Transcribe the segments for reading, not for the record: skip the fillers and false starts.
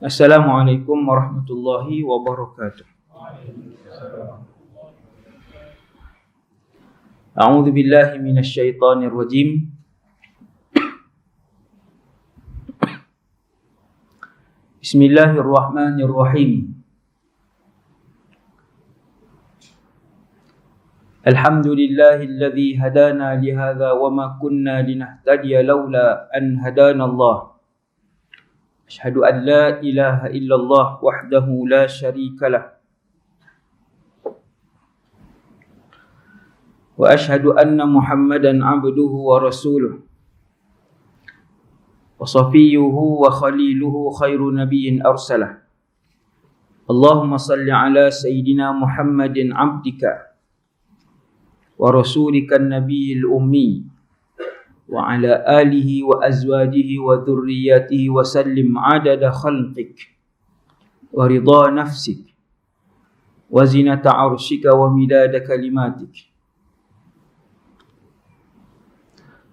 Assalamualaikum warahmatullahi wabarakatuh. A'udzu billahi minasy syaithanir rajim. Bismillahirrahmanirrahim. Alhamdulillahilladzi hadana li hadza wa ma kunna linahtadiya laula an hadana Allah. Asyhadu an la ilaha illallah wahdahu la syarika wa asyhadu anna Muhammadan abduhu wa rasuluh wa safiyyuhu wa khaliluhu khairu nabiyyin arsalah. Allahumma salli ala sayyidina Muhammadin abdika wa rasulika an-nabiyil ummi wa ala alihi wa azwajihi wa dhurriyyatihi wa sallim adada khalqik wa ridha nafsik wa zinata arshika wa midada kalimatik.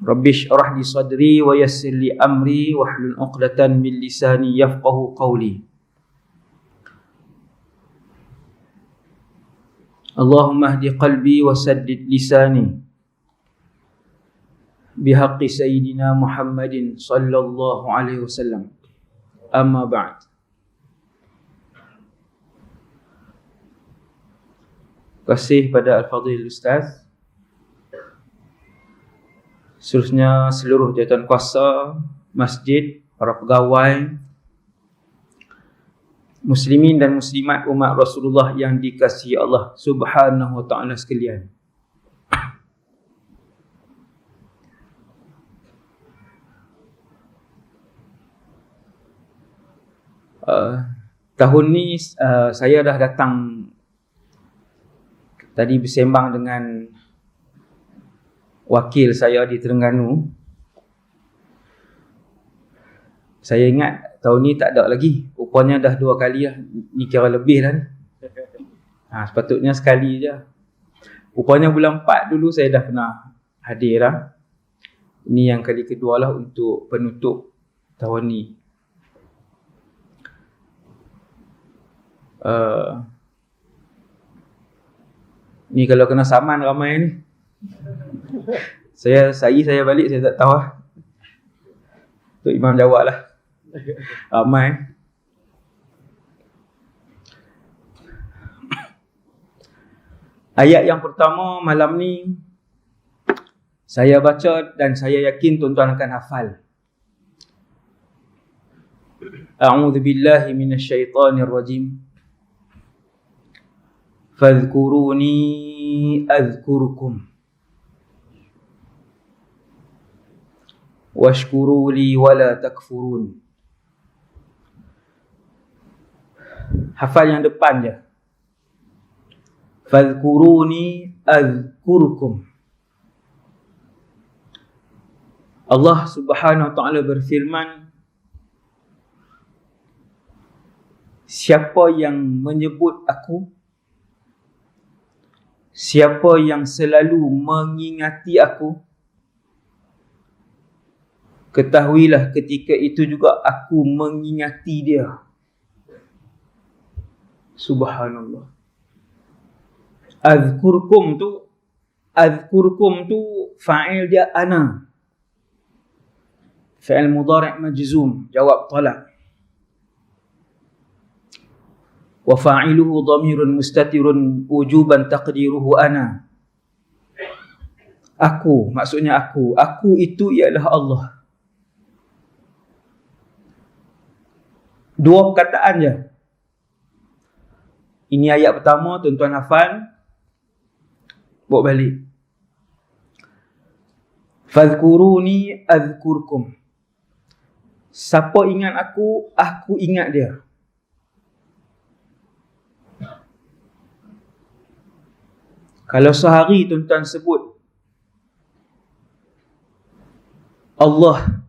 Rabbi shrah li sadri wa yassir li amri wahlul 'uqdatan min lisani yafqahu qawli. Allahumma hdi qalbi wa saddid lisani bihaqqi sayyidina Muhammadin sallallahu alaihi wasallam. Amma ba'd. Terima kasih pada Al-Fadhil Ustaz. Seterusnya seluruh jawatan kuasa masjid, para pegawai, muslimin dan muslimat umat Rasulullah yang dikasihi Allah Subhanahu wa taala sekalian. Tahun ni saya dah datang tadi bersembang dengan wakil saya di Terengganu. Saya ingat tahun ni tak ada lagi. Rupanya dah 2 kali lah. Ni kira lebih dah ni. Sepatutnya sekali je. Rupanya bulan 4 dulu saya dah pernah hadir lah. Ini yang kali kedua lah untuk penutup tahun ni. Ni kalau kena saman ramai ni. Saya balik saya tak tahu lah. Tok Imam jawab lah. Ramai. Ayat yang pertama malam ni saya baca dan saya yakin tuan-tuan akan hafal. A'udzu billahi minasy syaithanir rajim. Fadhkuruni adhkurkum washkuru li wala takfurun. Hafal yang depan je. Fadhkuruni adhkurkum. Allah Subhanahu wa taala berfirman, siapa yang menyebut aku, siapa yang selalu mengingati aku, ketahuilah ketika itu juga aku mengingati dia. Subhanallah. Azkurkum tu fa'il dia ana. Fa'il mudhari' majzum, jawab talab. Wa fa'iluhu dhamirun mustatirun wujuban taqdiruhu ana. Aku, maksudnya aku. Aku itu ialah Allah. 2 perkataan je. Ini ayat pertama, tuan-tuan hafal. Bawa balik. Fadhkuruni adhkurkum. Siapa ingat aku, aku ingat dia. Kalau sehari tuan-tuan sebut Allah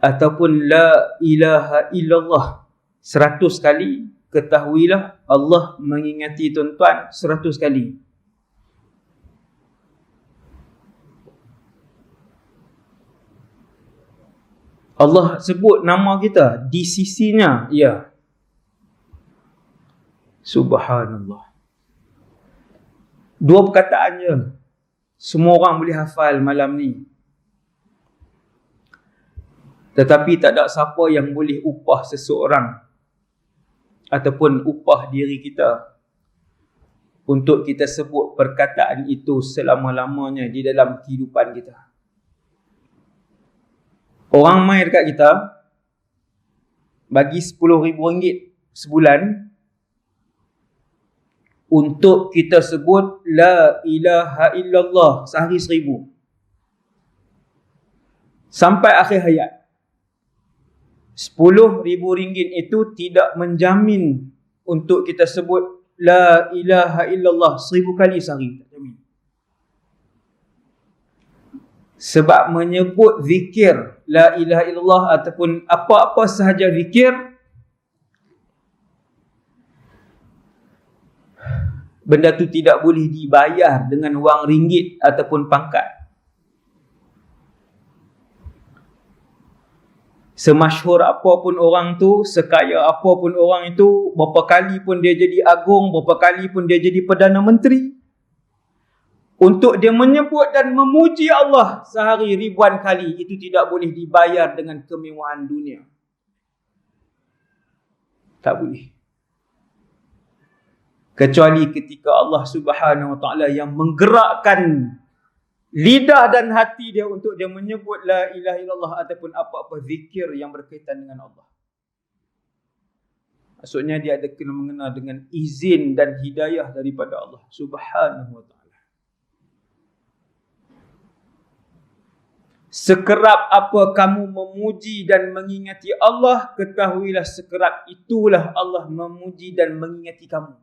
ataupun la ilaha illallah 100 kali, ketahuilah Allah mengingati tuan-tuan 100 kali. Allah sebut nama kita di sisinya. Ya. Subhanallah. Dua perkataan je. Semua orang boleh hafal malam ni. Tetapi tak ada siapa yang boleh upah seseorang ataupun upah diri kita untuk kita sebut perkataan itu selama-lamanya di dalam kehidupan kita. Orang mai dekat kita bagi RM10,000 sebulan untuk kita sebut La ilaha illallah sehari 1,000 sampai akhir hayat. RM10,000 itu tidak menjamin untuk kita sebut La ilaha illallah 1,000 kali sehari. Tak jamin. Sebab menyebut zikir La ilaha illallah ataupun apa-apa sahaja zikir, benda tu tidak boleh dibayar dengan wang ringgit ataupun pangkat. Semasyhur apapun orang tu, sekaya apapun orang itu, berapa kali pun dia jadi agung, berapa kali pun dia jadi Perdana Menteri, untuk dia menyebut dan memuji Allah sehari ribuan kali, itu tidak boleh dibayar dengan kemewahan dunia. Tak boleh. Kecuali ketika Allah Subhanahu Wa Taala yang menggerakkan lidah dan hati dia untuk dia menyebut La ilaha illallah ataupun apa-apa zikir yang berkaitan dengan Allah. Maksudnya dia ada kena mengenal dengan izin dan hidayah daripada Allah Subhanahu Wa Taala. Sekerap apa kamu memuji dan mengingati Allah, ketahuilah sekerap itulah Allah memuji dan mengingati kamu.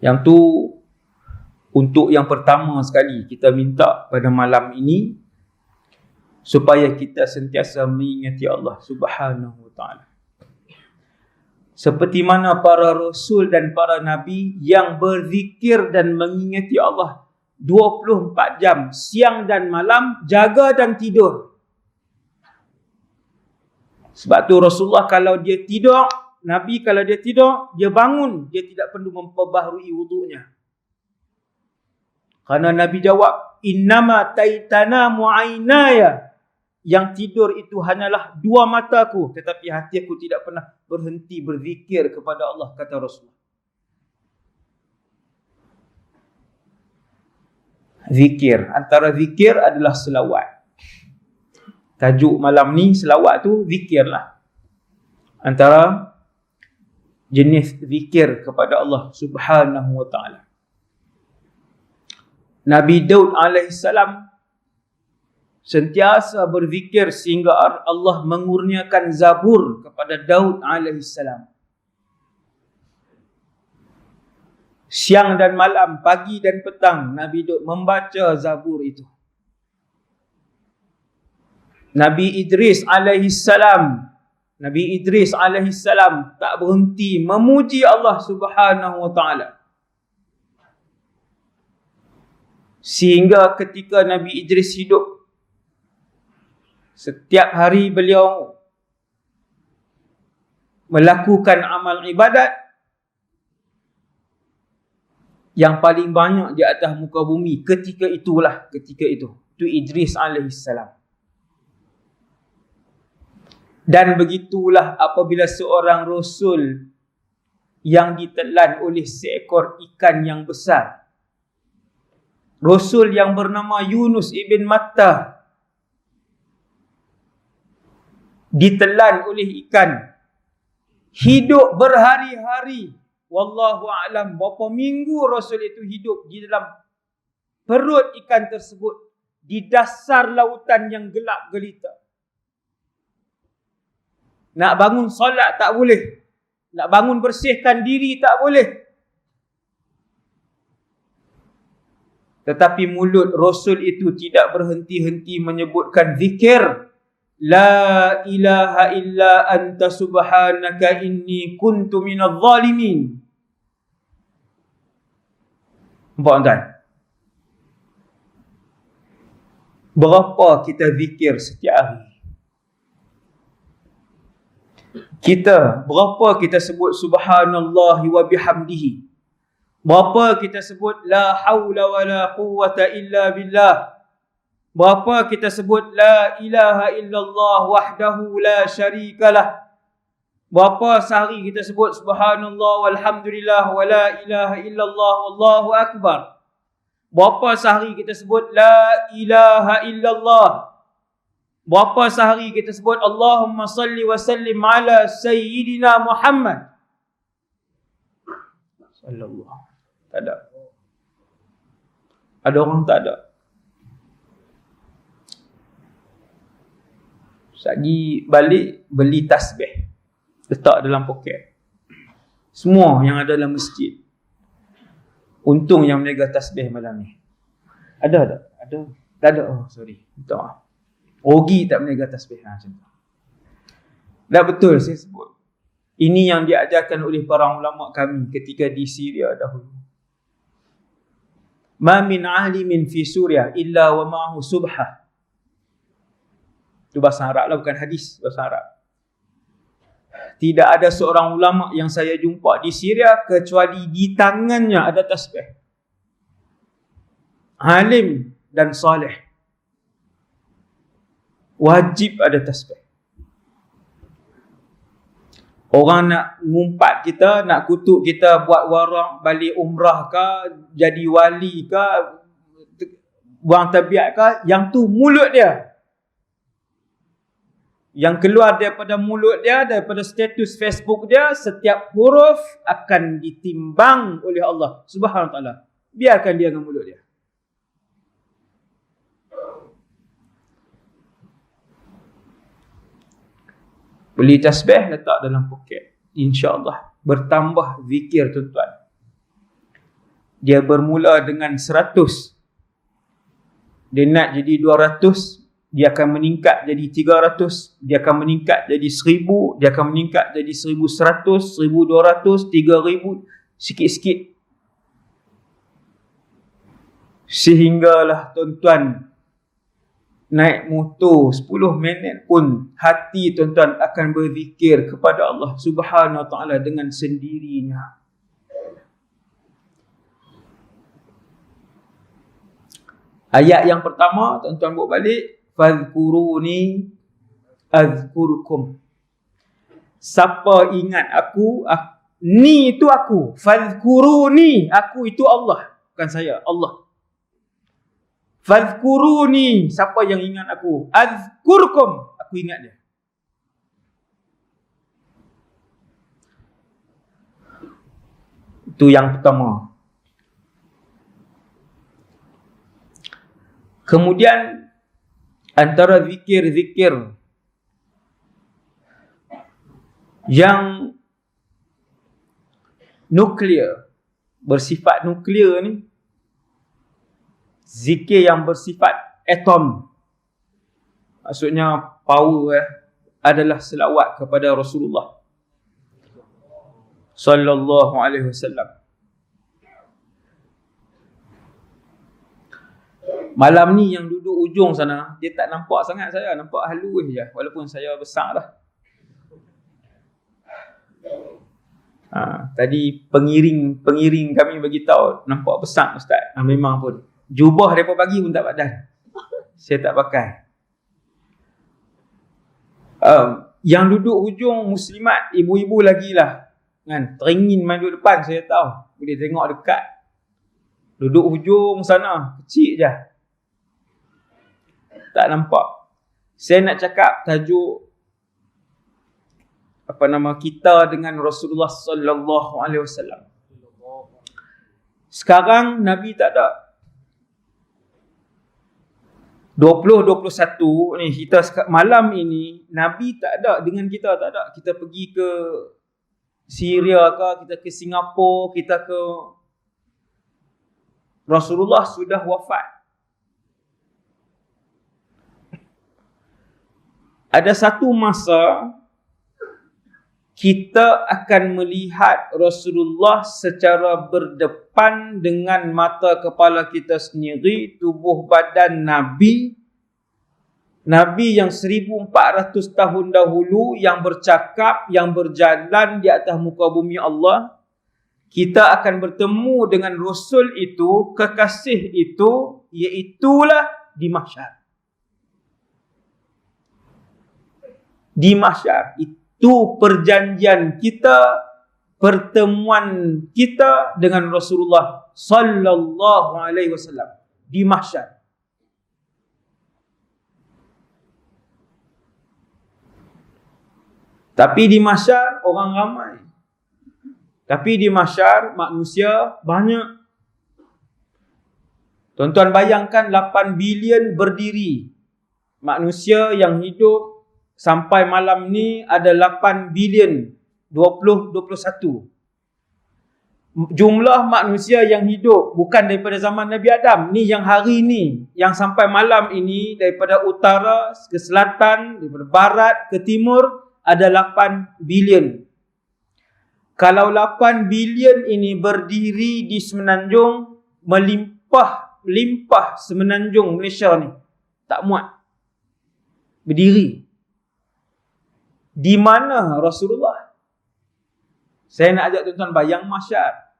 Yang tu untuk yang pertama sekali kita minta pada malam ini, supaya kita sentiasa mengingati Allah Subhanahu Wa Taala. Seperti mana para rasul dan para nabi yang berzikir dan mengingati Allah 24 jam, siang dan malam, jaga dan tidur. Sebab tu Rasulullah kalau dia tidur, Nabi kalau dia tidur, dia bangun, dia tidak perlu memperbaharui wudu'nya. Karena Nabi jawab, innama taitanamu aynaya. Yang tidur itu hanyalah dua mataku, tetapi hati aku tidak pernah berhenti berzikir kepada Allah, kata Rasulullah. Zikir, antara zikir adalah selawat. Tajuk malam ni selawat tu zikirlah. Antara jenis zikir kepada Allah Subhanahu Wa Taala. Nabi Daud alaihissalam sentiasa berzikir sehingga Allah mengurniakan Zabur kepada Daud alaihissalam. Siang dan malam, pagi dan petang, Nabi Daud membaca Zabur itu. Nabi Idris alaihissalam tak berhenti memuji Allah Subhanahu Wa Taala. Sehingga ketika Nabi Idris hidup, setiap hari beliau melakukan amal ibadat yang paling banyak di atas muka bumi ketika itu. Itu Idris alaihissalam. Dan begitulah apabila seorang rasul yang ditelan oleh seekor ikan yang besar. Rasul yang bernama Yunus ibn Matta ditelan oleh ikan. Hidup berhari-hari. Wallahu a'lam berapa minggu Rasul itu hidup di dalam perut ikan tersebut, di dasar lautan yang gelap gelita. Nak bangun solat tak boleh. Nak bangun bersihkan diri tak boleh. Tetapi mulut Rasul itu tidak berhenti-henti menyebutkan zikir. La ilaha illa anta subhanaka inni kuntu minadh zalimin. Nampak tuan? Berapa kita zikir setiap hari? Berapa kita sebut subhanallahi wa bihamdihi? Berapa kita sebut la haula wa la quwwata illa billah? Berapa kita sebut la ilaha illallah wahdahu la syarikalah? Berapa sehari kita sebut subhanallah walhamdulillah wa la ilaha illallah wallahu akbar? Berapa sehari kita sebut la ilaha illallah? Berapa sehari kita sebut Allahumma salli wa sallim ala sayyidina Muhammad sallallahu? Tak ada. Ada orang tak ada. Sagi balik beli tasbih, letak dalam poket. Semua yang ada dalam masjid. Untung yang meniaga tasbih malam ni. Ada tak? Ada. Tak ada. Oh, sorry. Minta maaf. Rugi tak meniaga tasbih. Macam tu. Dah betul saya sebut. Ini yang diajarkan oleh para ulama kami ketika di Syria dahulu. Ma min alimin fi Suriah illa wa ma'ahu subhah. Itu bahasa Arab lah, bukan hadis, bahasa Arab. Tidak ada seorang ulama yang saya jumpa di Syria kecuali di tangannya ada tasbih. Alim dan soleh. Wajib ada tasbih. Orang nak ngumpat kita, nak kutuk kita buat warak, balik umrah ke, jadi wali ke, buang tabiat ke, yang tu mulut dia. Yang keluar daripada mulut dia, daripada status Facebook dia, setiap huruf akan ditimbang oleh Allah Subhanahu Wa Taala. Biarkan dia dengan mulut dia. Beli tasbih, letak dalam poket. InsyaAllah bertambah zikir tuan-tuan. Dia bermula dengan 100. Dia nak jadi 200. Dia akan meningkat jadi 300, dia akan meningkat jadi 1000, dia akan meningkat jadi 1100, 1200, 3000, sikit-sikit. Sehinggalah tuan-tuan naik motor 10 minit pun hati tuan-tuan akan berzikir kepada Allah Subhanahu Wa Taala dengan sendirinya. Ayat yang pertama tuan-tuan buat balik, fadhkuruni azkurkum. Siapa ingat aku, ni itu aku. Fadhkuruni, aku itu Allah, bukan saya, Allah. Fadhkuruni, siapa yang ingat aku, azkurkum, aku ingat dia. Itu yang pertama. Kemudian antara zikir-zikir yang nuklear, bersifat nuklear ni, zikir yang bersifat atom, maksudnya power, adalah selawat kepada Rasulullah sallallahu alaihi wasallam. Malam ni yang duduk ujung sana, dia tak nampak sangat saya, nampak halus je, walaupun saya besar dah. Tadi pengiring kami bagi tahu nampak besar ustaz. Memang pun jubah depa bagi pun tak padan. Saya tak pakai. Yang duduk ujung muslimat, ibu-ibu lagi lah kan, teringin main duduk depan, saya tahu. Boleh tengok dekat. Duduk ujung sana, kecil je. Tak nampak. Saya nak cakap tajuk kita dengan Rasulullah sallallahu alaihi wasallam. Sekarang Nabi tak ada. 2021 ni kita malam ini Nabi tak ada dengan kita, tak ada. Kita pergi ke Syria ke, kita ke Singapura, kita ke, Rasulullah sudah wafat. Ada satu masa kita akan melihat Rasulullah secara berdepan dengan mata kepala kita sendiri, tubuh badan Nabi Nabi yang 1400 tahun dahulu, yang bercakap, yang berjalan di atas muka bumi Allah, kita akan bertemu dengan Rasul itu, kekasih itu, iaitulah di mahsyar. Di mahsyar. Itu perjanjian kita, pertemuan kita dengan Rasulullah sallallahu alaihi wasallam di mahsyar. Tapi di mahsyar orang ramai. Tapi di mahsyar manusia banyak. Tuan-tuan bayangkan 8 bilion berdiri. Manusia yang hidup sampai malam ni ada 8 bilion 2021. Jumlah manusia yang hidup bukan daripada zaman Nabi Adam. Ni yang hari ni, yang sampai malam ini, daripada utara ke selatan, daripada barat ke timur, ada 8 bilion. Kalau 8 bilion ini berdiri di semenanjung, melimpah semenanjung Malaysia ni, tak muat. Berdiri. Di mana Rasulullah? Saya nak ajak tuan-tuan bayang mahsyar.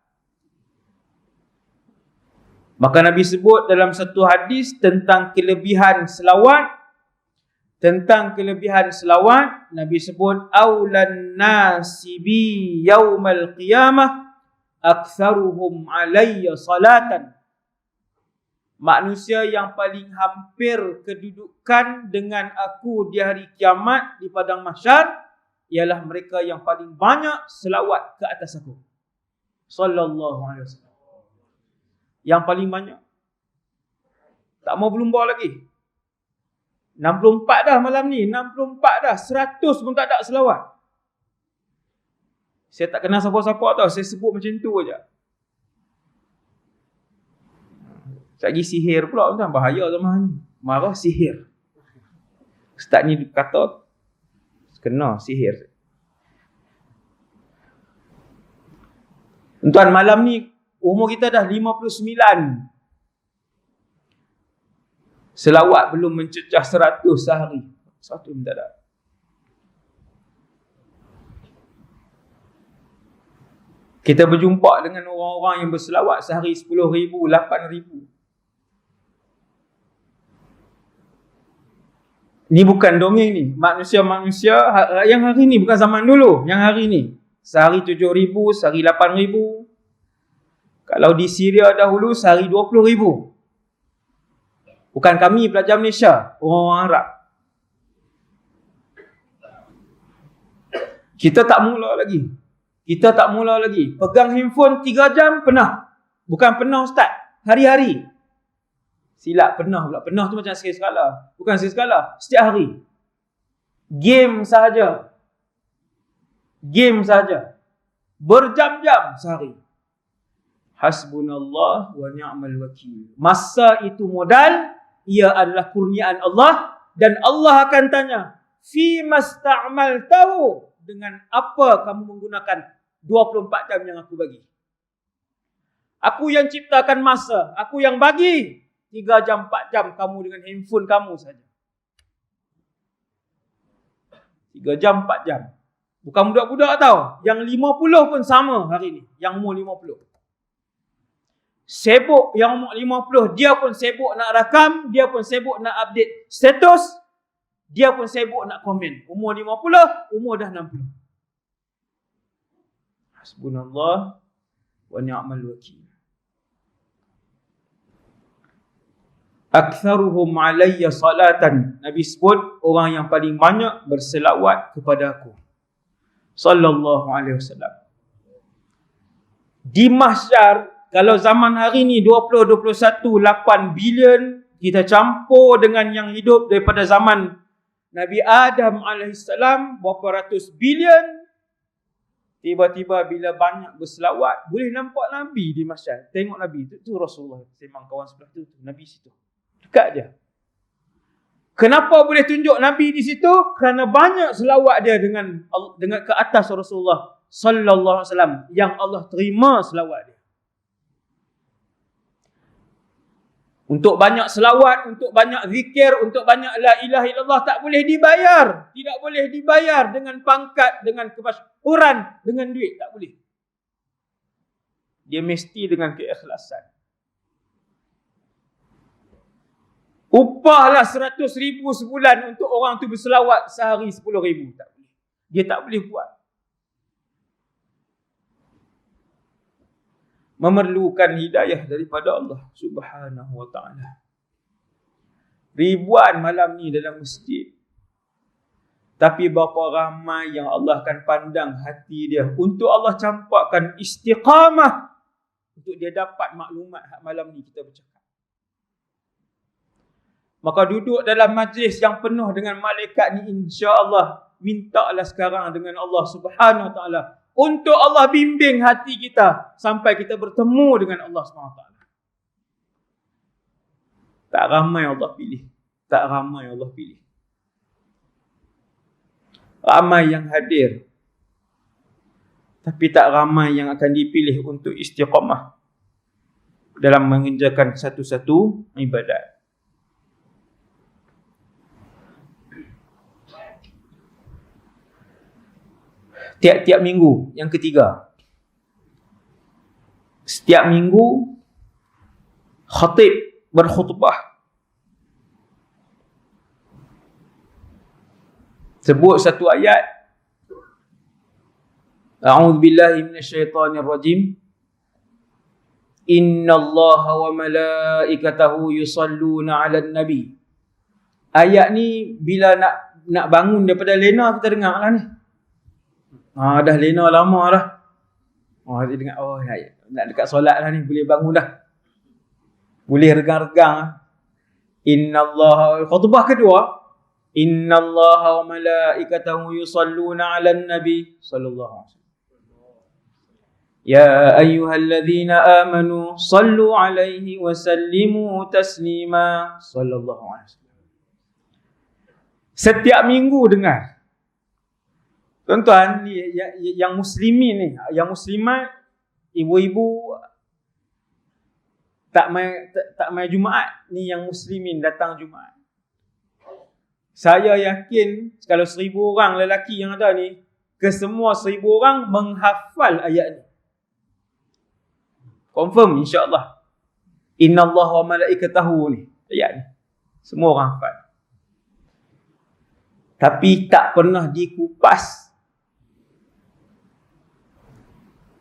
Maka Nabi sebut dalam satu hadis tentang kelebihan selawat. Tentang kelebihan selawat, Nabi sebut aulan nasi bi yaumal qiyamah aktsaruhum alayya salatan. Manusia yang paling hampir kedudukan dengan aku di hari kiamat di padang mahsyar ialah mereka yang paling banyak selawat ke atas aku sallallahu alaihi wasallam. Yang paling banyak. Tak mau berlumba lagi. 64 dah malam ni, 64 dah, 100 pun tak ada selawat. Saya tak kenal siapa-siapa tau, saya sebut macam tu aja. Lagi sihir pula tuan, bahaya zaman ni. Marah sihir. Ustaz ni kata kena sihir. Tuan, malam ni umur kita dah 59. Selawat belum mencecah 100 sehari. 100 pun tak ada. Kita berjumpa dengan orang-orang yang berselawat sehari 10,000, 8,000. Ni bukan dongeng ni. Manusia-manusia yang hari ni, bukan zaman dulu. Yang hari ni. Sehari 7,000, sehari 8,000. Kalau di Syria dahulu, sehari 20,000. Bukan kami pelajar Malaysia, orang Arab. Kita tak mula lagi. Kita tak mula lagi. Pegang handphone 3 jam, pernah. Bukan pernah Ustaz, hari-hari. Silap, pernah pula. Pernah tu macam sekali sekala. Bukan sekali sekala, setiap hari. Game sahaja. Game sahaja. Berjam-jam sehari. Hasbunallah wa ni'mal wakil. Masa itu modal, ia adalah kurniaan Allah, dan Allah akan tanya, fi masta'maltahu, dengan apa kamu menggunakan 24 jam yang aku bagi. Aku yang ciptakan masa, aku yang bagi 3 jam 4 jam kamu dengan handphone kamu saja. 3 jam 4 jam. Bukan budak-budak tau, yang 50 pun sama hari ni, yang umur 50. Sibuk yang umur 50, dia pun sibuk nak rakam, dia pun sibuk nak update status, dia pun sibuk nak komen. Umur 50, umur dah 60. Hasbunallah wa ni'mal wakil. Aktsaruhum alayya salatan. Nabi sebut orang yang paling banyak berselawat kepada aku sallallahu alaihi wasallam. Di mahsyar, kalau zaman hari ni 2021 8 bilion, kita campur dengan yang hidup daripada zaman Nabi Adam alaihissalam berapa ratus bilion. Tiba-tiba bila banyak berselawat, boleh nampak Nabi di mahsyar. Tengok Nabi tu Rasulullah. Sembang kawan sebelah tu Nabi situ. Dekat je. Kenapa boleh tunjuk Nabi di situ? Kerana banyak selawat dia dengan ke atas Rasulullah sallallahu alaihi wasallam, yang Allah terima selawat dia. Untuk banyak selawat, untuk banyak zikir, untuk banyak la ilaha illallah tak boleh dibayar. Tidak boleh dibayar dengan pangkat, dengan kemasyhuran, dengan duit. Tak boleh. Dia mesti dengan keikhlasan. Upahlah 100,000 sebulan untuk orang tu berselawat sehari 10,000. Tak boleh. Dia tak boleh buat. Memerlukan hidayah daripada Allah Subhanahu wa ta'ala. Ribuan malam ni dalam masjid. Tapi berapa ramai yang Allah akan pandang hati dia untuk Allah campakkan istiqamah untuk dia dapat maklumat hak malam ni kita bercakap. Maka duduk dalam majlis yang penuh dengan malaikat ni, insya-Allah mintalah sekarang dengan Allah Subhanahu wa ta'ala untuk Allah bimbing hati kita sampai kita bertemu dengan Allah SWT. Tak ramai Allah pilih. Tak ramai Allah pilih. Ramai yang hadir. Tapi tak ramai yang akan dipilih untuk istiqamah dalam mengerjakan satu-satu ibadat. Tiap-tiap minggu, yang ketiga. Setiap minggu, khatib berkhutbah. Sebut satu ayat. A'udzubillahi minasyaitonirrajim. Innallaha wa malaikatahu yusalluna 'alan nabi. Ayat ni bila nak bangun daripada lena kita dengar lah ni. Dah lena lama dah. Dia dengar, nak dekat solat lah ni, boleh bangun dah. Boleh regang-regang lah. Innallaha, khutbah kedua. Innallaha wa malaikatahu yusalluna 'alan nabi sallallahu alaihi wasallam. Ya ayyuhalladzina amanu sallu 'alaihi wa sallimu taslima sallallahu alaihi wasallam. Setiap minggu dengar. Tuan-tuan, yang muslimin ni, yang muslimat, ibu-ibu tak mai Jumaat, ni yang muslimin datang Jumaat. Saya yakin kalau 1,000 orang lelaki yang ada ni, kesemua 1,000 orang menghafal ayat ni. Confirm insya-Allah. Innallaha wa malaikatahu ni, ayat ni. Semua orang hafal. Tapi tak pernah dikupas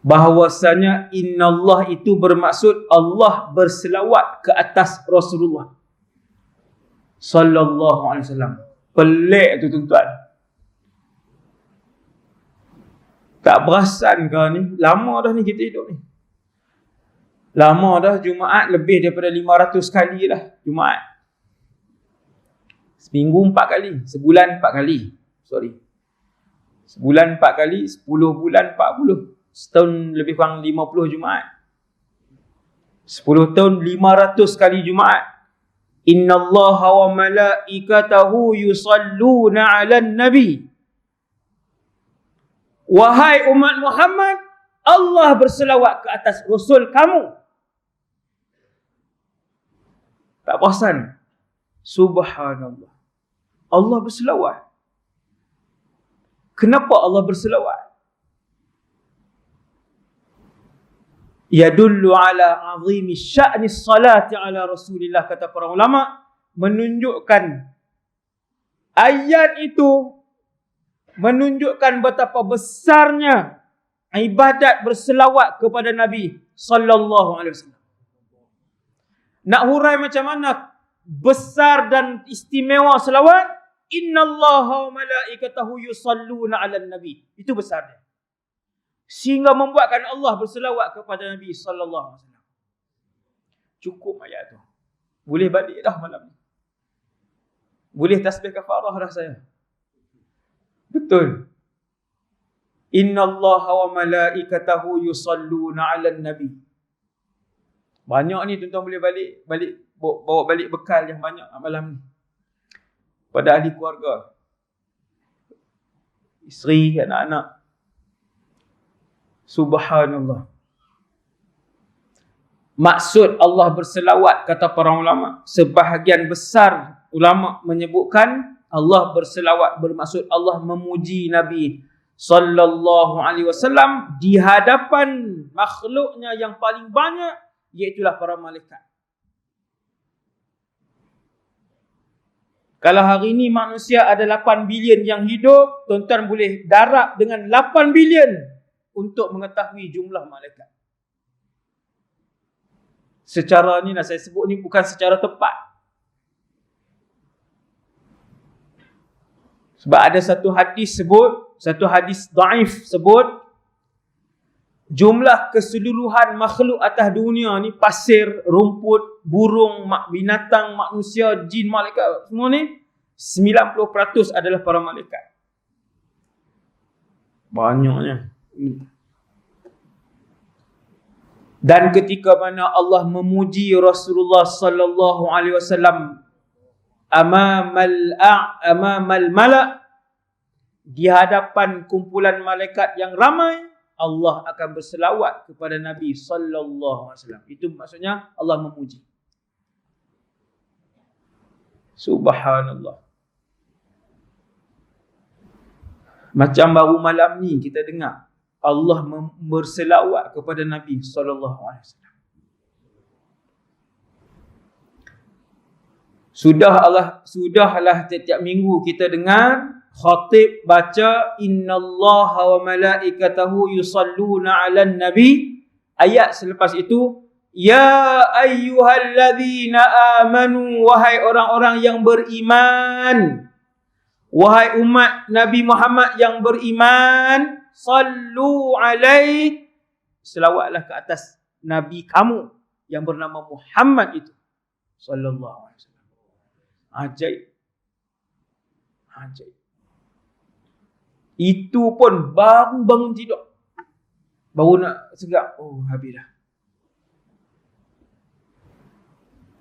bahawasanya innallah itu bermaksud Allah berselawat ke atas Rasulullah sallallahu alaihi wasallam. Pelik tu tuan-tuan. Tak perasan kau ni? Lama dah ni kita hidup ni. Lama dah Jumaat lebih daripada 500 kali lah Jumaat. Seminggu 4 kali, sebulan 4 kali. Sebulan 4 kali, 10 bulan 40. Setahun lebih kurang 50 Jumaat. 10 tahun 500 kali Jumaat. Innallaha wa malaikatahu yusalluna 'alan nabi. Wahai umat Muhammad, Allah berselawat ke atas Rasul kamu. Tak perasan? Subhanallah. Allah berselawat. Kenapa Allah berselawat? Yadullu ala azimi sya'ni salati ala Rasulillah, kata para ulama, menunjukkan ayat itu menunjukkan betapa besarnya ibadat berselawat kepada Nabi sallallahu alaihi wasallam. Nak hurai macam mana besar dan istimewa selawat? Innallaha wa malaikatahu yusalluna 'alan nabi. Itu besarnya. Sehingga membuatkan Allah berselawat kepada Nabi sallallahu alaihi wasallam. Cukup ayat tu. Boleh balik dah malam ni. Boleh tasbih kafarah dah saya. Betul. Innallaha wa malaikatahu yusalluna 'alan nabi. Banyak ni tuan-tuan boleh bawa balik bekal yang banyak malam ni. Pada ahli keluarga. Isteri, anak-anak. Subhanallah. maksud Allah berselawat, kata para ulama, sebahagian besar ulama menyebutkan Allah berselawat bermaksud Allah memuji Nabi sallallahu alaihi wasallam di hadapan makhluknya yang paling banyak, iaitulah para malaikat. Kalau hari ini manusia ada 8 bilion yang hidup, tuan-tuan boleh darab dengan 8 bilion untuk mengetahui jumlah malaikat. Secara ni lah saya sebut ni bukan secara tepat. Sebab ada satu hadis daif sebut, jumlah keseluruhan makhluk atas dunia ni, pasir, rumput, burung, binatang, manusia, jin, malaikat, semua ni 90% adalah para malaikat. Banyaknya. Dan ketika mana Allah memuji Rasulullah sallallahu alaihi wasallam amamal malak, di hadapan kumpulan malaikat yang ramai, Allah akan berselawat kepada Nabi sallallahu alaihi wasallam. Itu maksudnya Allah memuji. Subhanallah. Macam baru malam ni kita dengar Allah berselawat kepada Nabi sallallahu alaihi wasallam. Sudahlah setiap minggu kita dengar khatib baca innallaha wa malaikatahu yusalluna 'alan nabi. Ayat selepas itu, ya ayyuhalladzina amanu, wahai orang-orang yang beriman, wahai umat Nabi Muhammad yang beriman, sallu alaihi, selawatlah ke atas Nabi kamu yang bernama Muhammad itu sallallahu alaihi wasallam. Ajaib. Itu pun baru bangun tidur, baru nak segak, habis dah.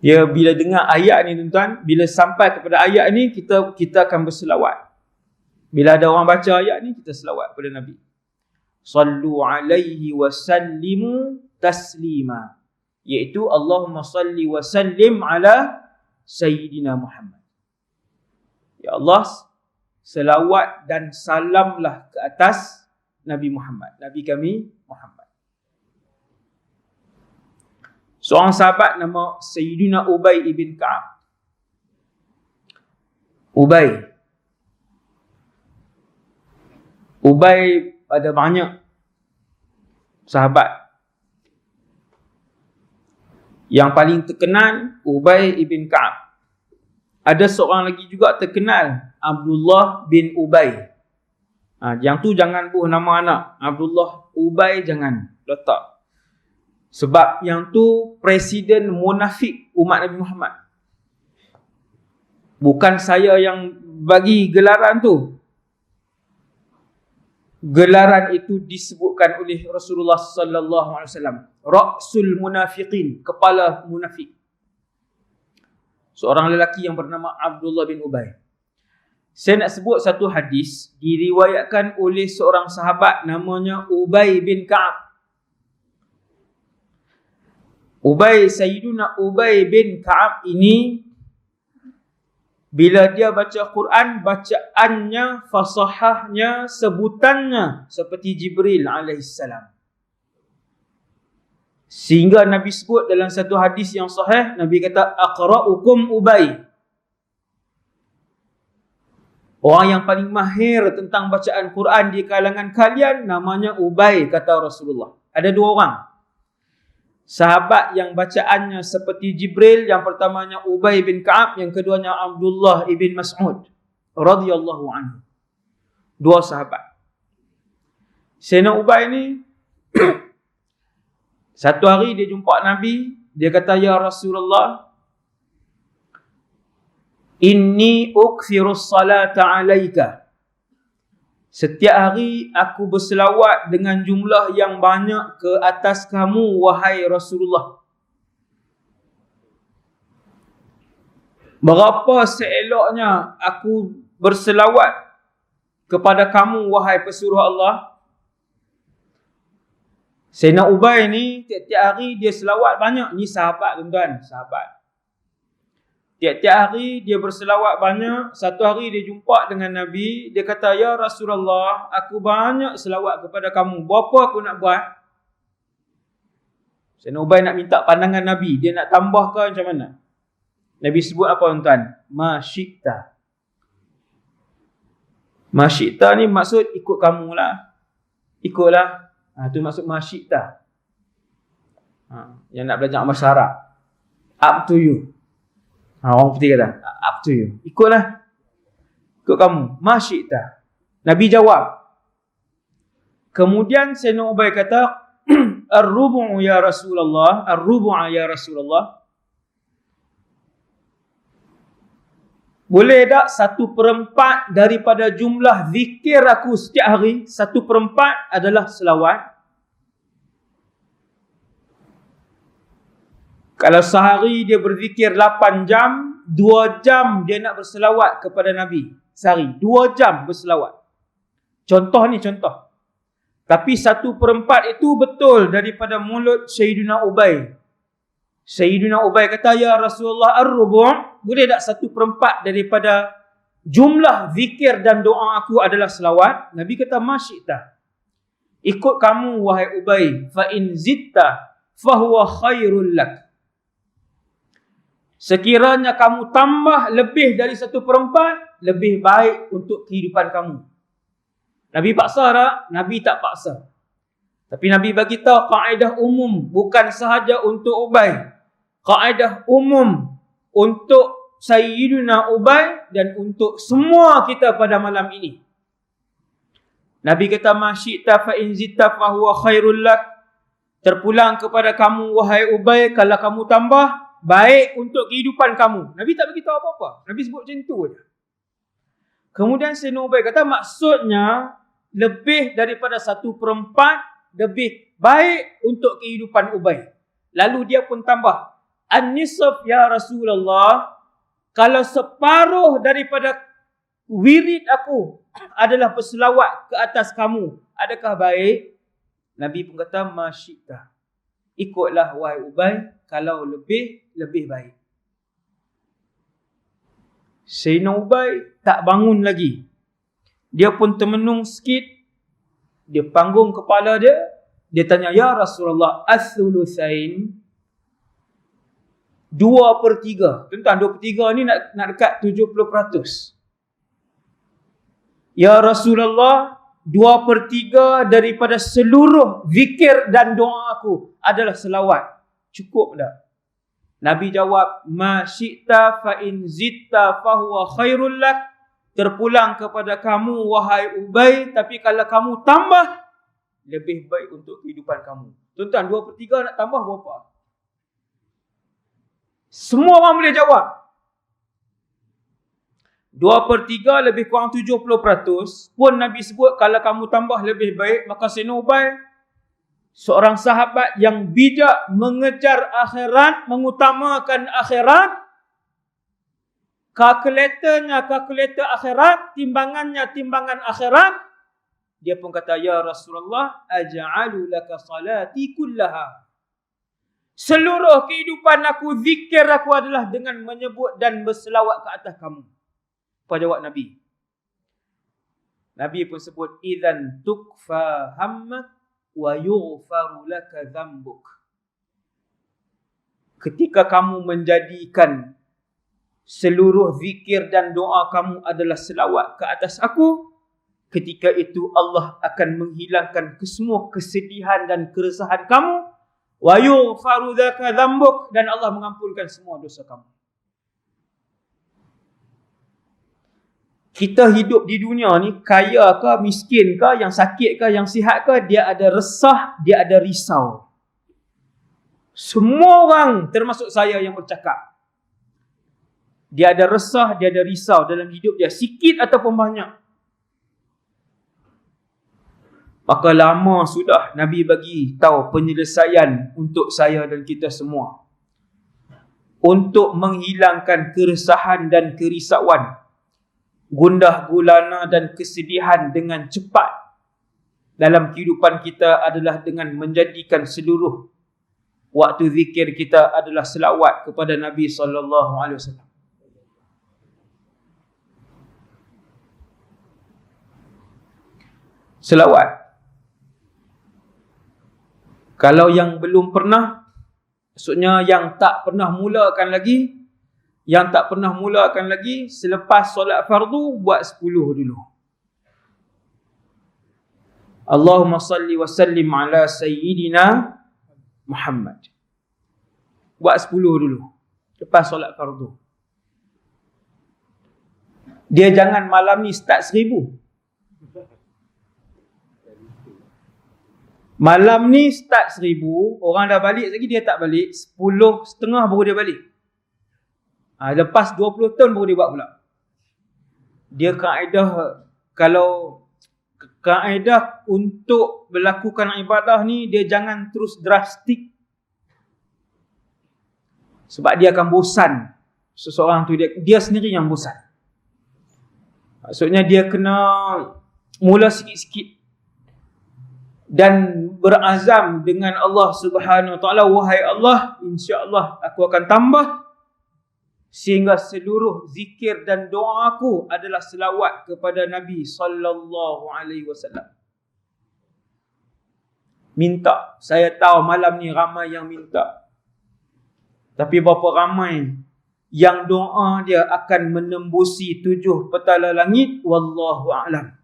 Ya, bila dengar ayat ni tuan-tuan, bila sampai kepada ayat ni, kita akan berselawat. Bila ada orang baca ayat ni, kita selawat kepada Nabi. Sallu alaihi wa sallimu taslima, iaitu Allahumma salli wa sallim ala Sayyidina Muhammad. Ya Allah, selawat dan salamlah ke atas Nabi Muhammad, Nabi kami Muhammad. Seorang sahabat nama Sayyidina Ubay ibn Ka'ab. Ubay ada banyak sahabat. Yang paling terkenal Ubay ibn Ka'ab. Ada seorang lagi juga terkenal, Abdullah bin Ubay. Yang tu jangan buh nama anak. Abdullah Ubay jangan letak. Sebab yang tu presiden munafik umat Nabi Muhammad. Bukan saya yang bagi gelaran tu. Gelaran itu disebutkan oleh Rasulullah sallallahu alaihi wasallam, Ra'sul munafiqin, kepala munafik. Seorang lelaki yang bernama Abdullah bin Ubay. Saya nak sebut satu hadis diriwayatkan oleh seorang sahabat namanya Ubay bin Ka'ab. Sayyiduna Ubay bin Ka'ab ini, bila dia baca Quran, bacaannya, fasahahnya, sebutannya seperti Jibril alaihissalam. Sehingga Nabi sebut dalam satu hadis yang sahih, Nabi kata, aqra'ukum Ubay. Orang yang paling mahir tentang bacaan Quran di kalangan kalian namanya Ubay, kata Rasulullah. Ada dua orang sahabat yang bacaannya seperti Jibril. Yang pertamanya Ubay bin Ka'ab, yang keduanya Abdullah ibn Mas'ud radhiyallahu anhu. Dua sahabat. Sayyidina Ubay ni satu hari dia jumpa Nabi, dia kata, ya Rasulullah, inni ukthirus salata alaika. Setiap hari aku berselawat dengan jumlah yang banyak ke atas kamu, wahai Rasulullah. Berapa seeloknya aku berselawat kepada kamu, wahai pesuruh Allah? Sayyidina Ubay ni tiap-tiap hari dia selawat banyak. Ni sahabat tuan-tuan, sahabat. Tiap-tiap hari dia berselawat banyak. Satu hari dia jumpa dengan Nabi. Dia kata, "Ya Rasulullah, aku banyak selawat kepada kamu. Berapa aku nak buat?" Sayyidina Ubay nak minta pandangan Nabi. Dia nak tambah ke macam mana? Nabi sebut apa tuan-tuan? Ma syi'ta. Ma syi'ta ni maksud ikut kamu lah. Ikutlah. Tu maksud ma syi'ta. Yang nak belajar bahasa Arab. Up to you. Orang putih kata, up to you. Ikutlah. Ikut kamu. Ma syi'ta. Nabi jawab. Kemudian Sayyidina Ubay kata, Ar-rubu'u ya Rasulullah. Ar-rubu'a ya Rasulullah. Boleh tak 1/4 daripada jumlah zikir aku setiap hari, 1/4 adalah selawat? Kalau sehari dia berzikir 8 jam, 2 jam dia nak berselawat kepada Nabi. Sehari, 2 jam berselawat. Contoh ni, contoh. Tapi 1/4 itu betul daripada mulut Sayyidina Ubay. Sayyidina Ubay kata, "Ya Rasulullah, ar-rubu', boleh tak 1/4 daripada jumlah zikir dan doa aku adalah selawat?" Nabi kata, "Ma syi'ta." Ikut kamu wahai Ubay, fa in zitta fahuwa khairul lak. Sekiranya kamu tambah lebih dari 1/4, lebih baik untuk kehidupan kamu. Nabi paksa tak? Nabi tak paksa. Tapi Nabi bagi tahu kaedah umum, bukan sahaja untuk Ubay. Kaedah umum untuk Sayyidina Ubay dan untuk semua kita pada malam ini. Nabi kata, "Ma syi'ta fa in zitta fa huwa khairul lak." Terpulang kepada kamu wahai Ubay, kalau kamu tambah, baik untuk kehidupan kamu. Nabi tak bagi tahu apa-apa. Nabi sebut macam tu je. Kemudian Sayyidina Ubay kata, maksudnya lebih daripada 1/4 lebih baik untuk kehidupan Ubay. Lalu dia pun tambah, "An-nisf ya Rasulullah, kalau separuh daripada wirid aku adalah berselawat ke atas kamu, adakah baik?" Nabi pun kata, "Ma syi'ta." Ikutlah wahai Ubay, kalau lebih, lebih baik. Sayyidina Ubay tak bangun lagi. Dia pun termenung sikit. Dia panggung kepala dia. Dia tanya, "Ya Rasulullah, as-thulutsain." 2/3. Tuan-tuan, 2/3 ni nak dekat 70%. "Ya Rasulullah, 2/3 daripada seluruh zikir dan doa aku adalah selawat. Cukup tak?" Nabi jawab, "Ma syi'ta fa in zitta fa huwa khairul lak." Terpulang kepada kamu wahai Ubay, tapi kalau kamu tambah, lebih baik untuk kehidupan kamu. Tuan-tuan, 2/3 nak tambah berapa? Semua orang boleh jawab. 2/3 lebih kurang 70% pun Nabi sebut kalau kamu tambah lebih baik. Maka Sayyidina Ubay, seorang sahabat yang bijak, mengejar akhirat, mengutamakan akhirat, kalkulatornya kalkulator akhirat, timbangannya timbangan akhirat. Dia pun kata, "Ya Rasulullah, aja'alu laka salati kullaha." Seluruh kehidupan aku, zikir aku adalah dengan menyebut dan berselawat ke atas kamu. Apa jawab Nabi? Nabi pun sebut, "Idzan tukfa hammak wa yughfaru laka dzambuk." Ketika kamu menjadikan seluruh zikir dan doa kamu adalah selawat ke atas aku, ketika itu Allah akan menghilangkan kesemua kesedihan dan keresahan kamu. Wa yughfaru laka dzambuk, dan Allah mengampunkan semua dosa kamu. Kita hidup di dunia ni, kaya ke, miskin ke, yang sakit ke, yang sihat ke, dia ada resah, dia ada risau. Semua orang, termasuk saya yang bercakap, dia ada resah, dia ada risau dalam hidup dia, sikit ataupun banyak. Maka lama sudah Nabi bagi tahu penyelesaian untuk saya dan kita semua. Untuk menghilangkan keresahan dan kerisauan, gundah gulana dan kesedihan dengan cepat. dalam kehidupan kita adalah dengan menjadikan seluruh waktu zikir kita adalah selawat kepada Nabi SAW. Selawat. Kalau yang belum pernah, maksudnya yang tak pernah mulakan lagi, selepas solat fardu, buat 10 dulu. Allahumma salli wa sallim ala Sayyidina Muhammad. Buat 10 dulu, lepas solat fardu. Dia jangan malam ni start 1000. Malam ni start 1000, orang dah balik lagi dia tak balik, 10.30 baru dia balik. Lepas 20 tahun baru dia buat pula. Dia kaedah untuk melakukan ibadah ni, dia jangan terus drastik. Sebab dia akan bosan. Seseorang tu dia sendiri yang bosan. Maksudnya dia kena mula sikit-sikit dan berazam dengan Allah Subhanahu Wa Taala, wahai Allah, insya-Allah aku akan tambah sehingga seluruh zikir dan doa aku adalah selawat kepada Nabi sallallahu alaihi wasallam. Minta. Saya tahu malam ni ramai yang minta. Tapi berapa ramai yang doa dia akan menembusi 7 petala langit, wallahu a'lam.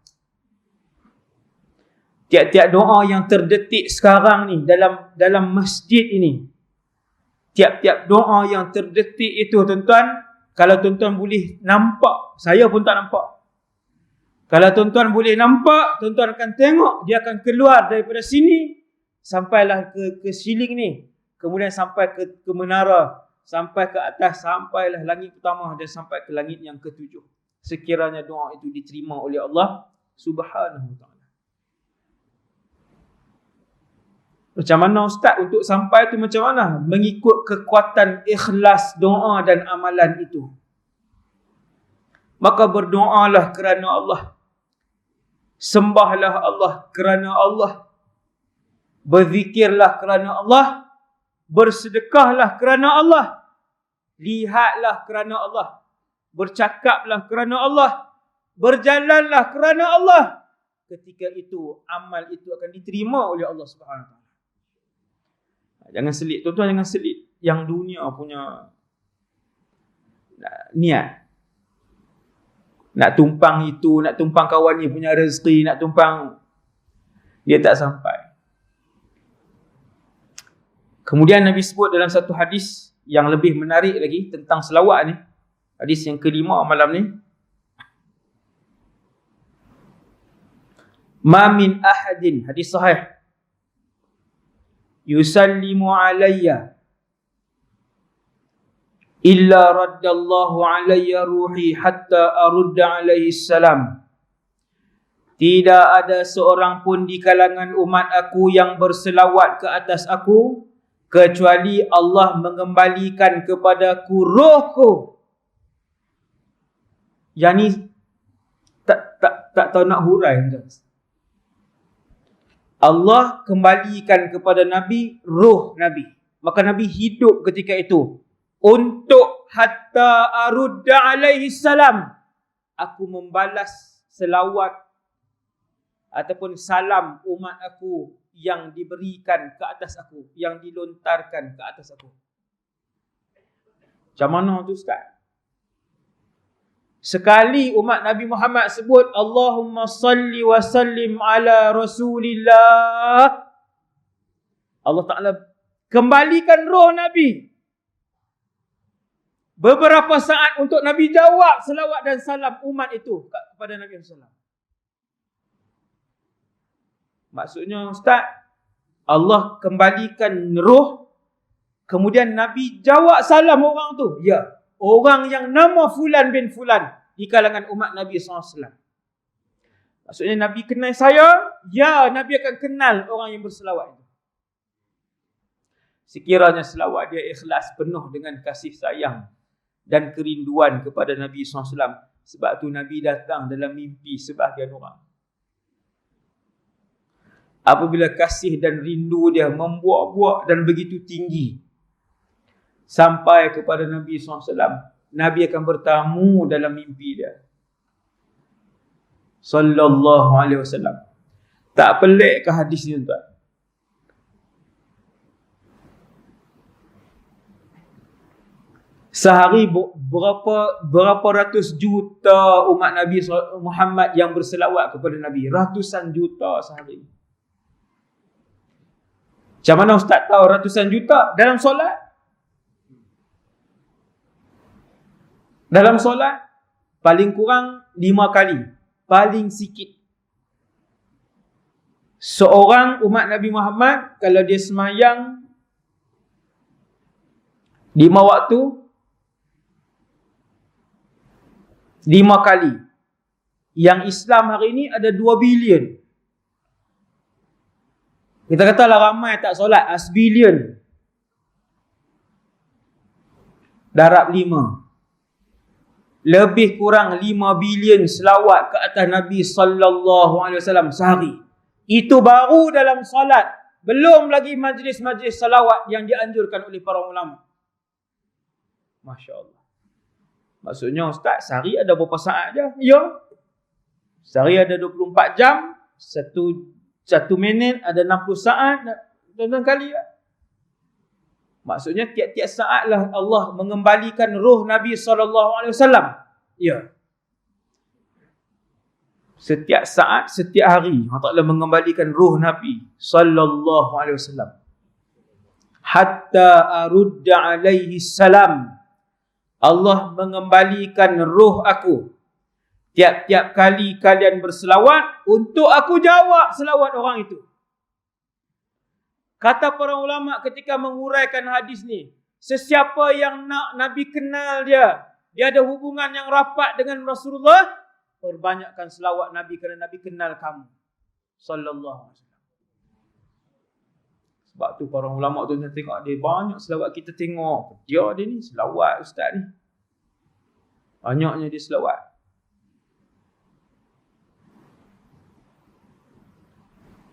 Tiap-tiap doa yang terdetik sekarang ni dalam masjid ini, tiap-tiap doa yang terdetik itu tuan-tuan, kalau tuan-tuan boleh nampak, saya pun tak nampak. Kalau tuan-tuan boleh nampak, tuan-tuan akan tengok dia akan keluar daripada sini sampailah ke siling ni, kemudian sampai ke menara, sampai ke atas, sampailah langit pertama dan sampai ke langit yang ke-7. Sekiranya doa itu diterima oleh Allah Subhanahu Wa Taala. Macam mana Ustaz untuk sampai itu macam mana? Mengikut kekuatan ikhlas doa dan amalan itu. Maka berdoalah kerana Allah. Sembahlah Allah kerana Allah. Berzikirlah kerana Allah. Bersedekahlah kerana Allah. Lihatlah kerana Allah. Bercakaplah kerana Allah. Berjalanlah kerana Allah. Ketika itu amal itu akan diterima oleh Allah Subhanahu Wa Taala. Jangan selit, tuan-tuan, jangan selit yang dunia punya niat. Nak tumpang itu, nak tumpang kawan ni punya rezeki, nak tumpang, dia tak sampai. Kemudian Nabi sebut dalam satu hadis yang lebih menarik lagi tentang selawat ni. Hadis yang kelima malam ni. Ma min ahadin, hadis sahih, yusallimu alayya illa raddallahu alayya ruhi hatta arudda alaihi salam. Tidak ada seorang pun di kalangan umat aku yang berselawat ke atas aku kecuali Allah mengembalikan kepadaku rohku. Yang ni tak tahu nak hurai. Allah kembalikan kepada Nabi roh Nabi. Maka Nabi hidup ketika itu. Untuk hatta arudda alaihi salam. Aku membalas selawat ataupun salam umat aku yang diberikan ke atas aku. Yang dilontarkan ke atas aku. Macam mana tu Ustaz? Sekali umat Nabi Muhammad sebut Allahumma salli wa sallim ala Rasulillah, Allah Ta'ala kembalikan roh Nabi. Beberapa saat untuk Nabi jawab selawat dan salam umat itu kepada Nabi SAW. Maksudnya Ustaz, Allah kembalikan roh, kemudian Nabi jawab salam orang tu. Ya, orang yang nama Fulan bin Fulan di kalangan umat Nabi SAW. Maksudnya Nabi kenal saya, ya, Nabi akan kenal orang yang berselawat itu. Sekiranya selawat dia ikhlas, penuh dengan kasih sayang dan kerinduan kepada Nabi SAW. Sebab tu Nabi datang dalam mimpi sebahagian orang. apabila kasih dan rindu dia membuak-buak dan begitu tinggi sampai kepada Nabi SAW, Nabi akan bertamu dalam mimpi dia. Sallallahu alaihi wasallam. Tak pelik ke hadis ni, tuan? Sehari berapa ratus juta umat Nabi Muhammad yang berselawat kepada Nabi. Ratusan juta sehari. Macam mana Ustaz tahu ratusan juta? Dalam solat. Dalam solat, paling kurang 5 kali. Paling sikit. Seorang umat Nabi Muhammad, kalau dia semayang 5 waktu, 5 kali. Yang Islam hari ini ada 2 bilion. Kita katalah ramai tak solat, asbilion. Darab 5. Lebih kurang 5 bilion selawat ke atas Nabi sallallahu alaihi wasallam sehari. Itu baru dalam solat. Belum lagi majlis-majlis salawat yang dianjurkan oleh para ulama. Masya Allah. Maksudnya Ustaz, sehari ada berapa saat je? Ya. Sehari ada 24 jam. Satu minit ada 60 saat. Tuan-tuan kali ya. Maksudnya tiap-tiap saat lah Allah mengembalikan roh Nabi SAW. Ya. Setiap saat, setiap hari Allah Ta'ala mengembalikan roh Nabi SAW. Hatta arudda alaihi salam. Allah mengembalikan roh aku. Tiap-tiap kali kalian berselawat, untuk aku jawab selawat orang itu. Kata para ulama ketika menguraikan hadis ni, sesiapa yang nak Nabi kenal dia ada hubungan yang rapat dengan Rasulullah, perbanyakkan selawat Nabi kerana Nabi kenal kamu. Sallallahu alaihi wasallam. Sebab tu para ulama tu tengok dia banyak selawat, kita tengok dia ni selawat ustaz ni. Banyaknya dia selawat.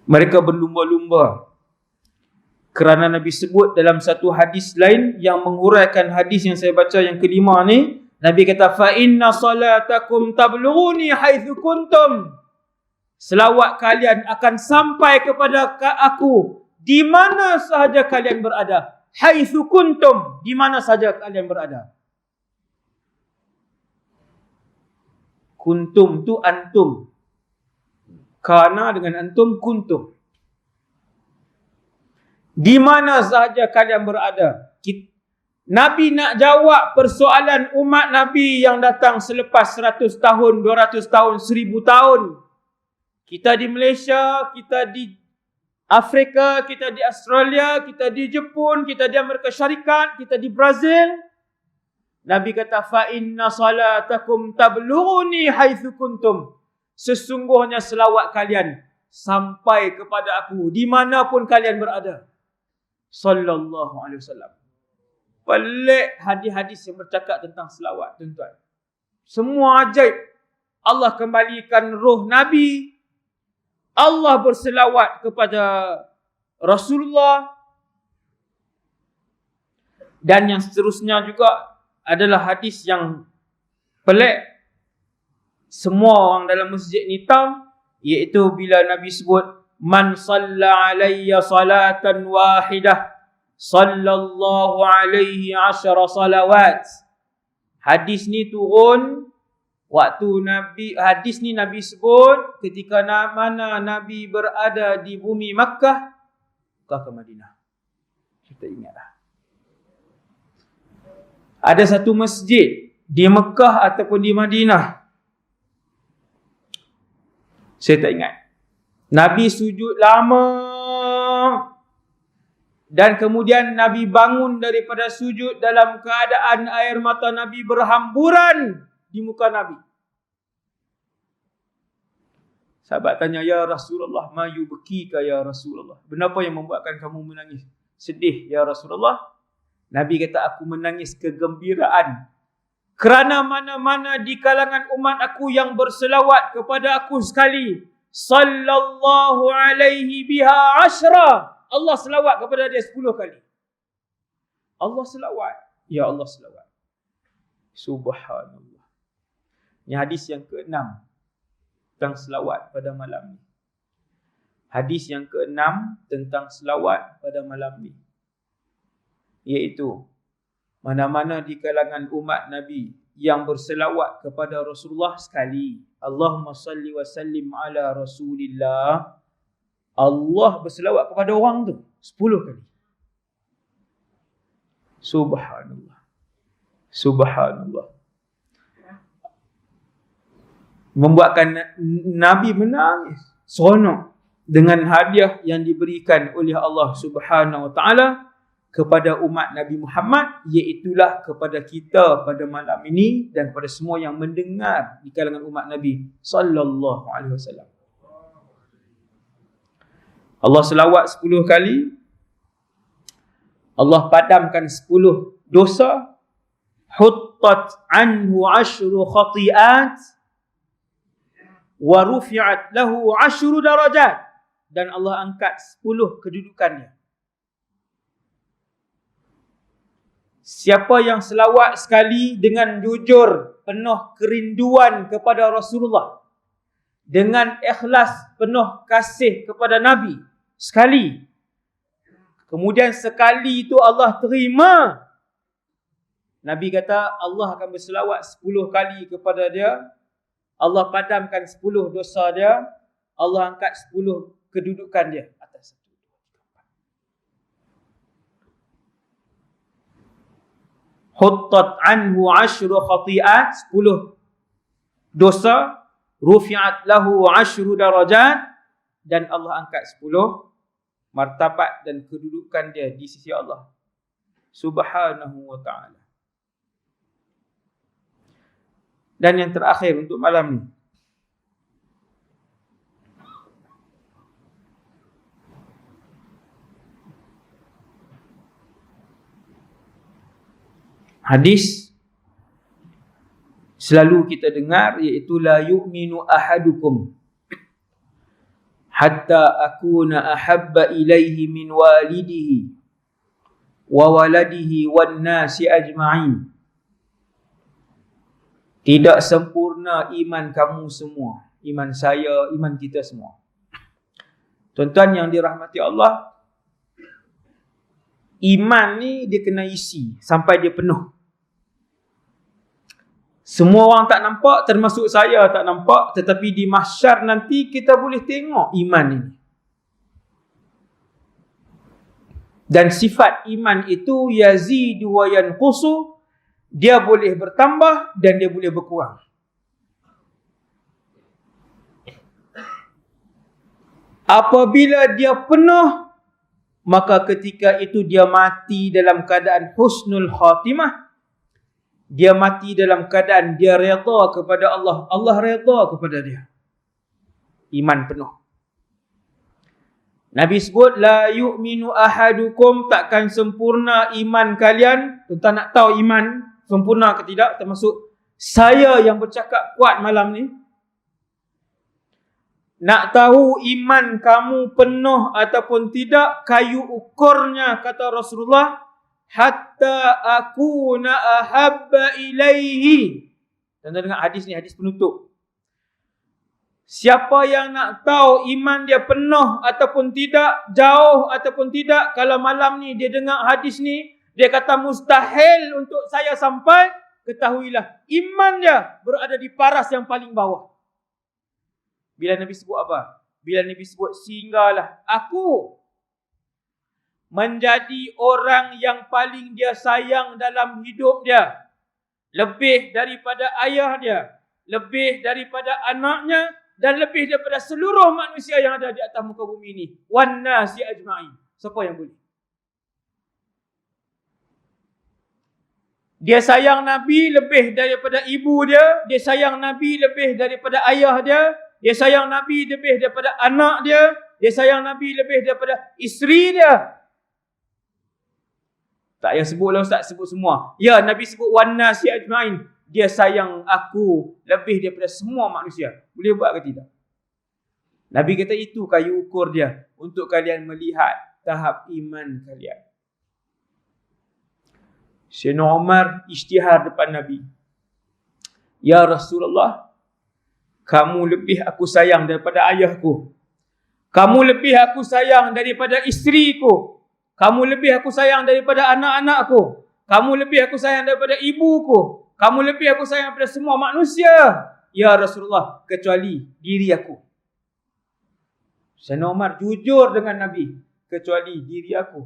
Mereka berlumba-lumba kerana Nabi sebut dalam satu hadis lain yang menguraikan hadis yang saya baca yang kelima ni. Nabi kata, fa inna salatakum tablughuni haitsu kuntum. Selawat kalian akan sampai kepada aku di mana sahaja kalian berada. Haitsu kuntum, di mana sahaja kalian berada. Kuntum tu antum. Kana dengan antum kuntum. Di mana sahaja kalian berada. Nabi nak jawab persoalan umat Nabi yang datang selepas 100 tahun, 200 tahun, 1000 tahun. Kita di Malaysia, kita di Afrika, kita di Australia, kita di Jepun, kita di Amerika Syarikat, kita di Brazil. Nabi kata, fa inna salatakum tablughuni haitsu kuntum. Sesungguhnya selawat kalian sampai kepada aku dimanapun kalian berada. Sallallahu alaihi wasallam. Pelik hadis-hadis yang bercakap tentang selawat, tuan-tuan. Semua ajaib. Allah kembalikan roh Nabi. Allah berselawat kepada Rasulullah. Dan yang seterusnya juga adalah hadis yang pelik. Semua orang dalam masjid ni tahu, iaitu bila Nabi sebut, man salla alayya salatan wahidah sallallahu alaihi 10 salawat. Hadis ni turun waktu hadis ni Nabi sebut ketika mana Nabi berada di bumi Makkah ke Madinah. Kita ingatlah. Ada satu masjid di Mekah ataupun di Madinah. Saya tak ingat. Nabi sujud lama. Dan kemudian Nabi bangun daripada sujud dalam keadaan air mata Nabi berhamburan di muka Nabi. Sahabat tanya, ya Rasulullah, ma yubkika ya Rasulullah. Kenapa yang membuatkan kamu menangis? Sedih ya Rasulullah. Nabi kata, aku menangis kegembiraan. Kerana mana-mana di kalangan umat aku yang berselawat kepada aku sekali, sallallahu alaihi biha 10. Allah selawat kepada dia 10 kali. Allah selawat. Ya Allah selawat. Subhanallah. Ini hadis yang ke-6 tentang selawat pada malam ni. Hadis yang ke-6 tentang selawat pada malam ni, iaitu mana-mana di kalangan umat Nabi yang berselawat kepada Rasulullah sekali, Allahumma salli wa sallim ala Rasulillah, Allah berselawat kepada orang tu 10 kali. Subhanallah. Subhanallah. Membuatkan Nabi menangis seronok dengan hadiah yang diberikan oleh Allah Subhanahu Wa Taala kepada umat Nabi Muhammad, iaitulah kepada kita pada malam ini dan kepada semua yang mendengar di kalangan umat Nabi sallallahu alaihi wasallam. Allah selawat 10 kali. Allah padamkan 10 dosa. Huttat anhu 10 khati'at wa rufi'at lahu 10 darajat. Dan Allah angkat 10 kedudukannya. Siapa yang selawat sekali dengan jujur, penuh kerinduan kepada Rasulullah, dengan ikhlas, penuh kasih kepada Nabi, sekali, kemudian sekali itu Allah terima, Nabi kata Allah akan berselawat 10 kali kepada dia. Allah padamkan 10 dosa dia. Allah angkat 10 kedudukan dia atas 1, 2, 3, 4. Huttat anhu 10 khati'at, 10 dosa. Rufi'at lahu 10 darajat. Dan Allah angkat 10 martabat dan kedudukan dia di sisi Allah Subhanahu Wa Ta'ala. Dan yang terakhir untuk malam ni, hadis selalu kita dengar, iaitu la yu'minu ahadukum hatta akuna ahabba ilaihi min walidihi wa waladihi wan nasi ajma'in. Tidak sempurna iman kamu semua, iman saya, iman kita semua. Tuan-tuan yang dirahmati Allah, iman ni dia kena isi sampai dia penuh. Semua orang tak nampak, termasuk saya tak nampak, tetapi di mahsyar nanti kita boleh tengok iman ini. Dan sifat iman itu yazidu wa yanqusu, dia boleh bertambah dan dia boleh berkurang. Apabila dia penuh, maka ketika itu dia mati dalam keadaan husnul khatimah. Dia mati dalam keadaan dia redha kepada Allah. Allah redha kepada dia. Iman penuh. Nabi sebut, la yu'minu ahadukum, takkan sempurna iman kalian. Tuan-tuan nak tahu iman sempurna ke tidak? Termasuk saya yang bercakap kuat malam ni. Nak tahu iman kamu penuh ataupun tidak, kayu ukurnya, kata Rasulullah, hatta akuna ahabba ilaihi. Tuan-tuan dengar hadis ni, hadis penutup. Siapa yang nak tahu iman dia penuh ataupun tidak, jauh ataupun tidak, kalau malam ni dia dengar hadis ni, dia kata mustahil untuk saya sampai, ketahuilah iman dia berada di paras yang paling bawah. Bila Nabi sebut apa? Bila Nabi sebut, sehinggalah aku menjadi orang yang paling dia sayang dalam hidup dia, lebih daripada ayah dia, lebih daripada anaknya, dan lebih daripada seluruh manusia yang ada di atas muka bumi ini. Wan nasi ajma'in. Siapa yang boleh? Dia sayang Nabi lebih daripada ibu dia, dia sayang Nabi lebih daripada ayah dia, dia sayang Nabi lebih daripada anak dia sayang Nabi lebih daripada isteri dia. Tak payah sebut lah Ustaz, sebut semua. Ya, Nabi sebut wan nasi ajma'in. Dia sayang aku lebih daripada semua manusia. Boleh buat ke tidak? Nabi kata itu kayu ukur dia untuk kalian melihat tahap iman kalian. Sayyidina Umar isytihar depan Nabi. Ya Rasulullah, kamu lebih aku sayang daripada ayahku. Kamu lebih aku sayang daripada isteriku. Kamu lebih aku sayang daripada anak-anakku. Kamu lebih aku sayang daripada ibuku. Kamu lebih aku sayang daripada semua manusia. Ya Rasulullah, kecuali diri aku. Sayyidina Umar jujur dengan Nabi. Kecuali diri aku.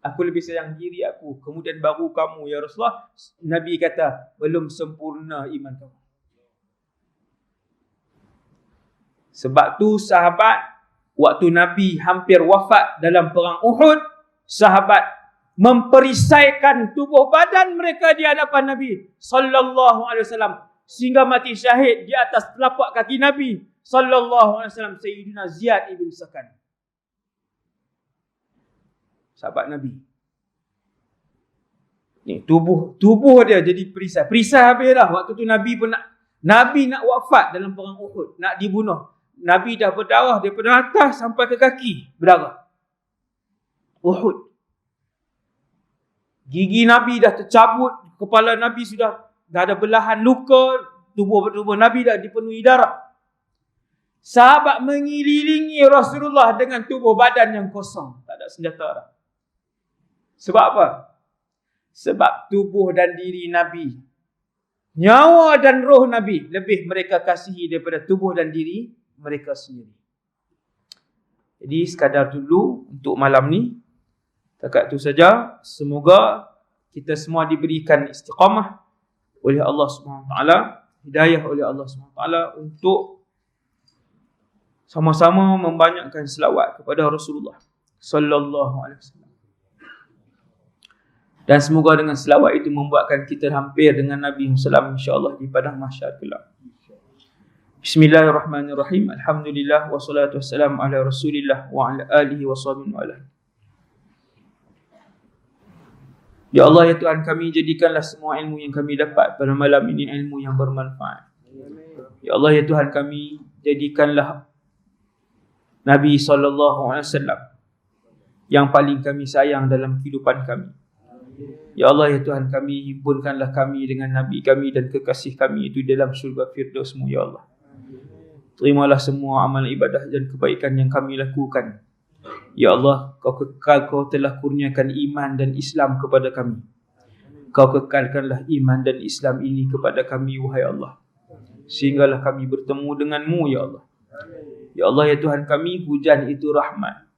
Aku lebih sayang diri aku. Kemudian baru kamu, ya Rasulullah. Nabi kata, belum sempurna iman kamu. Sebab tu sahabat, waktu Nabi hampir wafat dalam perang Uhud, sahabat memperisaikan tubuh badan mereka di hadapan Nabi sallallahu alaihi wasallam sehingga mati syahid di atas telapak kaki Nabi sallallahu alaihi wasallam, Sayyidina Ziyad ibn Sakan. Sahabat Nabi. Ni tubuh dia jadi perisai. Perisai habis dah. Waktu tu Nabi nak wafat dalam perang Uhud, nak dibunuh. Nabi dah berdarah daripada atas sampai ke kaki, berdarah. Uhud. Gigi Nabi dah tercabut, kepala Nabi dah ada belahan luka, tubuh Nabi dah dipenuhi darah. Sahabat mengelilingi Rasulullah dengan tubuh badan yang kosong, tak ada senjata dah. Sebab apa? Sebab tubuh dan diri Nabi, nyawa dan roh Nabi lebih mereka kasihi daripada tubuh dan diri mereka sendiri. Jadi sekadar dulu untuk malam ni, takat tu saja. Semoga kita semua diberikan istiqamah oleh Allah SWT, hidayah oleh Allah SWT untuk sama-sama membanyakkan selawat kepada Rasulullah sallallahu alaihi wasallam. Dan semoga dengan selawat itu membuatkan kita hampir dengan Nabi sallallahu insya-Allah di padang mahsyar kelak. Bismillahirrahmanirrahim. Alhamdulillah wassalatu wassalamu ala Rasulillah wa ala alihi washabihi wa ala. Ya Allah, ya Tuhan kami, jadikanlah semua ilmu yang kami dapat pada malam ini ilmu yang bermanfaat. Ya Allah, ya Tuhan kami, jadikanlah Nabi SAW yang paling kami sayang dalam kehidupan kami. Ya Allah, ya Tuhan kami, himpunkanlah kami dengan Nabi kami dan kekasih kami itu dalam syurga Firdaus-Mu, ya Allah. Terimalah semua amal ibadah dan kebaikan yang kami lakukan. Ya Allah, Kau telah kurniakan iman dan Islam kepada kami. Kau kekalkanlah iman dan Islam ini kepada kami, wahai Allah, sehinggalah kami bertemu dengan-Mu, ya Allah. Ya Allah, ya Tuhan kami, hujan itu rahmat.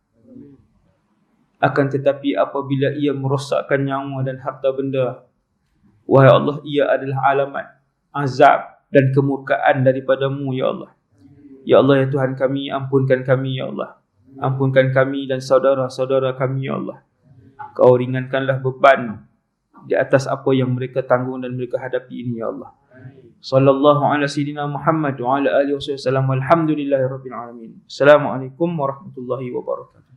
Akan tetapi apabila ia merosakkan nyawa dan harta benda, wahai Allah, ia adalah alamat azab dan kemurkaan daripada-Mu, ya Allah. Ya Allah, ya Tuhan kami, ampunkan kami, ya Allah. Ampunkan kami dan saudara-saudara kami, ya Allah. Kau ringankanlah beban di atas apa yang mereka tanggung dan mereka hadapi ini, ya Allah. Sallallahu ala sayyidina Muhammad wa ala alihi wasallam. Walhamdulillahirabbil alamin. Assalamualaikum warahmatullahi wabarakatuh.